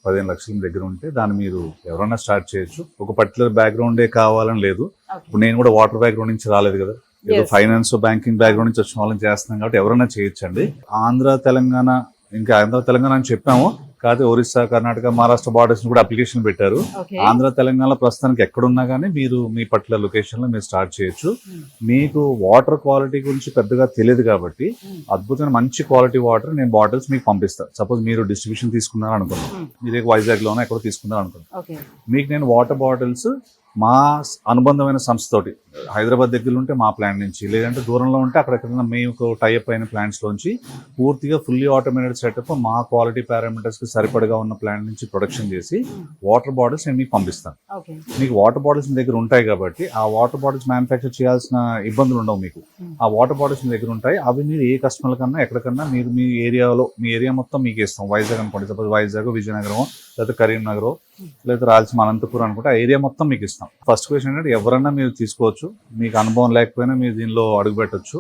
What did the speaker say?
15 లక్షల మీ దగ్గర ఉంటే దాన్ని మీరు ఎవరైనా స్టార్ట్ చేయొచ్చు. ఒక పర్టికులర్ బ్యాక్గ్రౌండే కావాలని లేదు. ఇప్పుడు నేను కూడా వాటర్ బ్యాక్గ్రౌండ్ నుంచి రాలేదు కదా, ఏదో ఫైనాన్స్ బ్యాంకింగ్ బ్యాక్గ్రౌండ్ నుంచి వచ్చిన వాళ్ళని చేస్తున్నాం కాబట్టి ఎవరైనా చేయొచ్చండి. ఆంధ్ర తెలంగాణ, ఇంకా ఆంధ్ర తెలంగాణ అని చెప్పాము, కాకపోతే ఒరిస్సా, కర్ణాటక, మహారాష్ట్ర బార్డర్స్ కూడా అప్లికేషన్ పెట్టారు. ఆంధ్ర తెలంగాణ ప్రస్తుతానికి ఎక్కడున్నా కానీ మీరు మీ పర్టికులర్ లొకేషన్ లో మీరు స్టార్ట్ చేయొచ్చు. మీకు వాటర్ క్వాలిటీ గురించి పెద్దగా తెలియదు కాబట్టి అద్భుతమైన మంచి క్వాలిటీ వాటర్ నేను బాటిల్స్ మీకు పంపిస్తాను. సపోజ్ మీరు డిస్ట్రిబ్యూషన్ తీసుకున్నారు అనుకున్నాను, మీరు వైజాగ్ లోనే ఎక్కడో తీసుకున్నారు అనుకున్నాను, మీకు నేను వాటర్ బాటిల్స్ మా అనుబంధమైన సంస్థతోటి హైదరాబాద్ దగ్గర ఉంటే మా ప్లాంట్ నుంచి, లేదంటే దూరంలో ఉంటే అక్కడెక్కడ మేము టైఅప్ అయిన ప్లాంట్స్ లోంచి పూర్తిగా ఫుల్లీ ఆటోమేటెడ్ సెటప్ మా క్వాలిటీ పారామీటర్స్ కి సరిపడగా ఉన్న ప్లాంట్ నుంచి ప్రొడక్షన్ చేసి వాటర్ బాటిల్స్ నేను మీకు పంపిస్తాను. మీకు వాటర్ బాటిల్స్ మీ దగ్గర ఉంటాయి కాబట్టి ఆ వాటర్ బాటిల్స్ మ్యానుఫ్యాక్చర్ చేయాల్సిన ఇబ్బందులు ఉండవు. మీకు ఆ వాటర్ బాటిల్స్ మీ దగ్గర ఉంటాయి. అవి మీరు ఏ కస్టమర్ కన్నా ఎక్కడికన్నా మీరు మీ ఏరియాలో, మీ ఏరియా మొత్తం మీకు ఇస్తాం. వైజాగ్ అనుకోండి, సపోజ్ వైజాగ్, విజయనగరం, లేదా కరీంనగర్, లేదా రాయలసీమ, అనంతపురం అనుకుంటే ఆ ఏరియా మొత్తం మీకు ఇస్తాం. ఫస్ట్ క్వశ్చన్ ఏంటంటే ఎవరన్నా మీరు తీసుకోవచ్చు, మీకు అనుభవం లేకపోయినా మీరు దీనిలో అడుగు పెట్టొచ్చు.